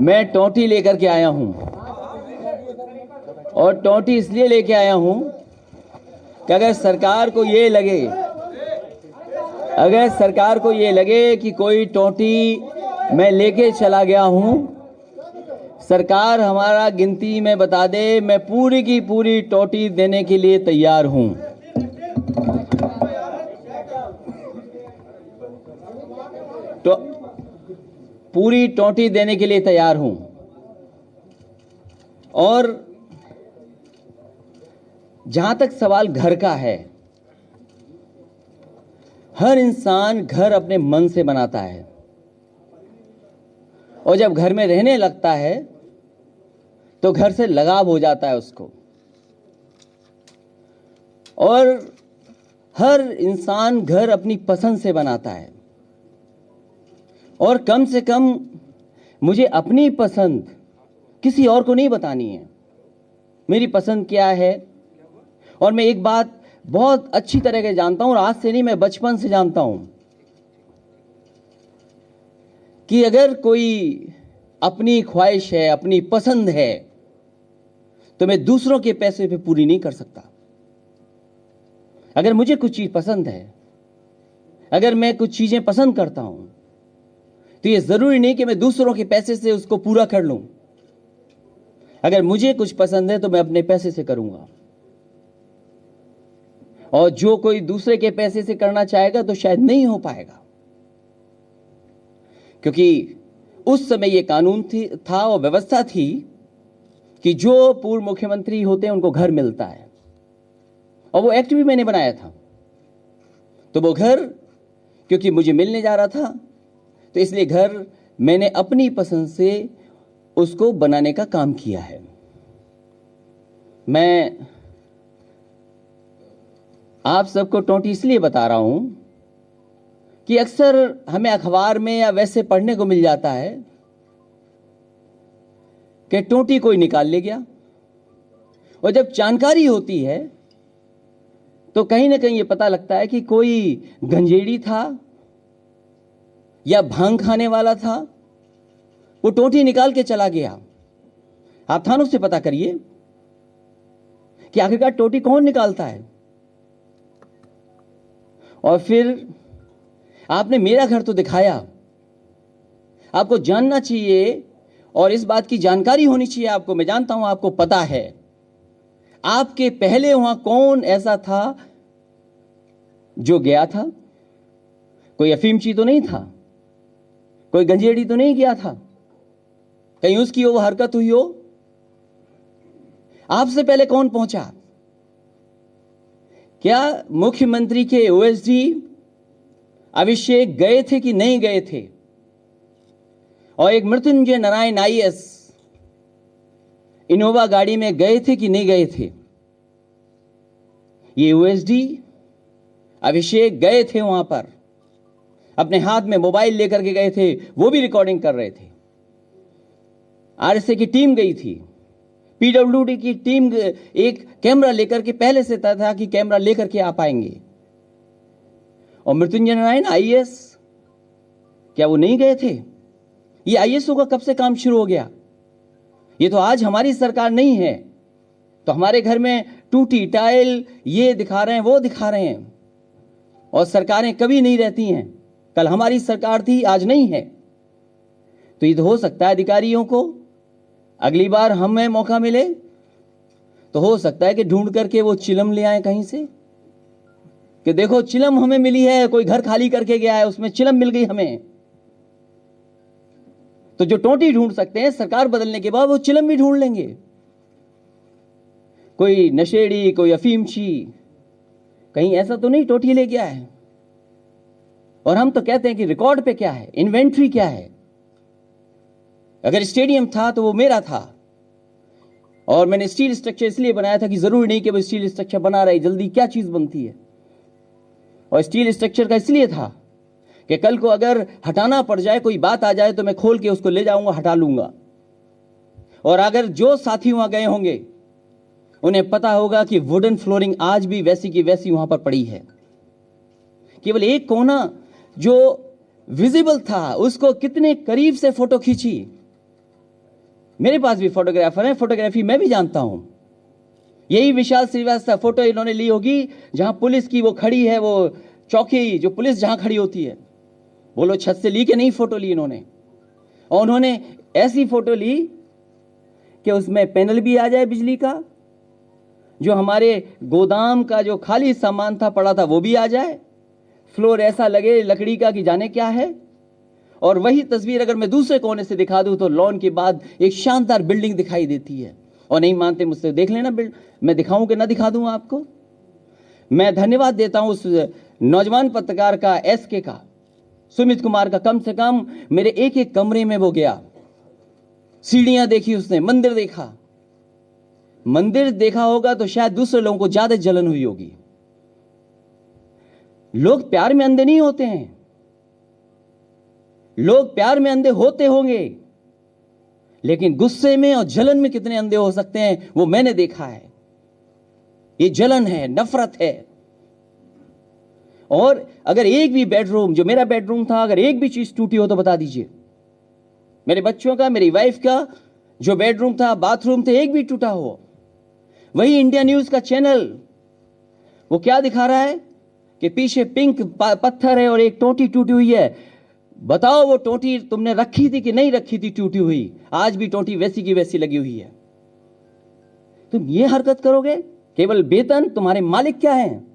मैं टोंटी लेकर के आया हूं और टोंटी इसलिए लेके आया हूं कि अगर सरकार को ये लगे कि कोई टोंटी मैं लेके चला गया हूं, सरकार हमारा गिनती में बता दे, मैं पूरी की पूरी टोंटी देने के लिए तैयार हूं। तो पूरी टोंटी देने के लिए तैयार हूं। और जहां तक सवाल घर का है, हर इंसान घर अपने मन से बनाता है और जब घर में रहने लगता है तो घर से लगाव हो जाता है उसको। और हर इंसान घर अपनी पसंद से बनाता है और कम से कम मुझे अपनी पसंद किसी और को नहीं बतानी है। मेरी पसंद क्या है, और मैं एक बात बहुत अच्छी तरह से जानता हूं, और आज से नहीं, मैं बचपन से जानता हूं कि अगर कोई अपनी ख्वाहिश है, अपनी पसंद है, तो मैं दूसरों के पैसे पे पूरी नहीं कर सकता। अगर मुझे कुछ चीज पसंद है, अगर मैं कुछ चीजें पसंद करता हूं, तो ये जरूरी नहीं कि मैं दूसरों के पैसे से उसको पूरा कर लूं। अगर मुझे कुछ पसंद है तो मैं अपने पैसे से करूंगा, और जो कोई दूसरे के पैसे से करना चाहेगा तो शायद नहीं हो पाएगा, क्योंकि उस समय ये कानून था और व्यवस्था थी कि जो पूर्व मुख्यमंत्री होते हैं उनको घर मिलता है, और वो एक्ट भी मैंने बनाया था। तो वो घर क्योंकि मुझे मिलने जा रहा था, तो इसलिए घर मैंने अपनी पसंद से उसको बनाने का काम किया है। मैं आप सबको टोंटी इसलिए बता रहा हूं कि अक्सर हमें अखबार में या वैसे पढ़ने को मिल जाता है कि टोंटी कोई निकाल ले गया, और जब जानकारी होती है तो कहीं ना कहीं ये पता लगता है कि कोई गंजेड़ी था या भांग खाने वाला था, वो टोंटी निकाल के चला गया। आप थानों से पता करिए कि आखिरकार टोंटी कौन निकालता है। और फिर आपने मेरा घर तो दिखाया, आपको जानना चाहिए और इस बात की जानकारी होनी चाहिए आपको। मैं जानता हूं आपको पता है, आपके पहले वहां कौन ऐसा था जो गया था। कोई अफीमची तो नहीं था, कोई गंजेड़ी तो नहीं गया था, कहीं उसकी वो हरकत हुई हो। आपसे पहले कौन पहुंचा? क्या मुख्यमंत्री के ओएसडी अभिषेक गए थे कि नहीं गए थे? और एक मृत्युंजय नारायण आईएएस इनोवा गाड़ी में गए थे कि नहीं गए थे? ये ओएसडी अभिषेक गए थे वहां पर, अपने हाथ में मोबाइल लेकर के गए थे, वो भी रिकॉर्डिंग कर रहे थे। आरएसए की टीम गई थी, पीडब्ल्यूडी की टीम एक कैमरा लेकर के पहले से तय था कि कैमरा लेकर के आ पाएंगे। और मृत्युंजय नारायण आईएएस, क्या वो नहीं गए थे? ये आईएएसओ का कब से काम शुरू हो गया? ये तो आज हमारी सरकार नहीं है, तो हमारे घर में टूटी टाइल ये दिखा रहे हैं, वो दिखा रहे हैं। और सरकारें कभी नहीं रहती हैं, कल हमारी सरकार थी, आज नहीं है। तो ये तो हो सकता है अधिकारियों को अगली बार हमें मौका मिले तो हो सकता है कि ढूंढ करके वो चिलम ले आए कहीं से, कि देखो चिलम हमें मिली है, कोई घर खाली करके गया है, उसमें चिलम मिल गई हमें। तो जो टोंटी ढूंढ सकते हैं, सरकार बदलने के बाद वो चिलम भी ढूंढ लेंगे। कोई नशेड़ी, कोई अफीमची कहीं ऐसा तो नहीं टोंटी ले गया है। और हम तो कहते हैं कि रिकॉर्ड पे क्या है, इन्वेंट्री क्या है। अगर स्टेडियम था तो वो मेरा था, और मैंने स्टील स्ट्रक्चर इसलिए बनाया था कि जरूरी नहीं कि वो स्टील स्ट्रक्चर बना रहे, जल्दी क्या चीज बनती है। और स्टील स्ट्रक्चर का इसलिए था कि कल को अगर हटाना पड़ जाए, कोई बात आ जाए, तो मैं खोल के उसको ले जाऊंगा, हटा लूंगा। और अगर जो साथी वहां गए होंगे उन्हें पता होगा कि वुडन फ्लोरिंग आज भी वैसी की वैसी वहां पर पड़ी है। केवल एक कोना जो विजिबल था उसको कितने करीब से फोटो खींची, मेरे पास भी फोटोग्राफर हैं, फोटोग्राफी मैं भी जानता हूं। यही विशाल श्रीवास्तव फोटो इन्होंने ली होगी जहां पुलिस की वो खड़ी है, वो चौकी जो पुलिस जहां खड़ी होती है, बोलो छत से ली कि नहीं फोटो ली इन्होंने। और उन्होंने ऐसी फोटो ली कि उसमें पैनल भी आ जाए बिजली का, जो हमारे गोदाम का जो खाली सामान था पड़ा था वो भी आ जाए, फ्लोर ऐसा लगे लकड़ी का कि जाने क्या है। और वही तस्वीर अगर मैं दूसरे कोने से दिखा दूं तो लॉन के बाद एक शानदार बिल्डिंग दिखाई देती है। और नहीं मानते मुझसे देख लेना, मैं दिखाऊं कि ना दिखा दूं आपको। मैं धन्यवाद देता हूं उस नौजवान पत्रकार का, एसके का, सुमित कुमार का। कम से कम मेरे एक एक कमरे में वो गया, सीढ़ियां देखी उसने, मंदिर देखा। मंदिर देखा होगा तो शायद दूसरे लोगों को ज्यादा जलन हुई होगी। लोग प्यार में अंधे नहीं होते हैं, लोग प्यार में अंधे होते होंगे, लेकिन गुस्से में और जलन में कितने अंधे हो सकते हैं वो मैंने देखा है। ये जलन है, नफरत है। और अगर एक भी बेडरूम, जो मेरा बेडरूम था, अगर एक भी चीज टूटी हो तो बता दीजिए। मेरे बच्चों का, मेरी वाइफ का जो बेडरूम था, बाथरूम थे, एक भी टूटा हो। वही इंडिया न्यूज का चैनल वो क्या दिखा रहा है कि पीछे पिंक पत्थर है और एक टोटी टूटी हुई है। बताओ वो टोटी तुमने रखी थी कि नहीं रखी थी टूटी हुई? आज भी टोटी वैसी की वैसी लगी हुई है। तुम ये हरकत करोगे? केवल वेतन? तुम्हारे मालिक क्या हैं?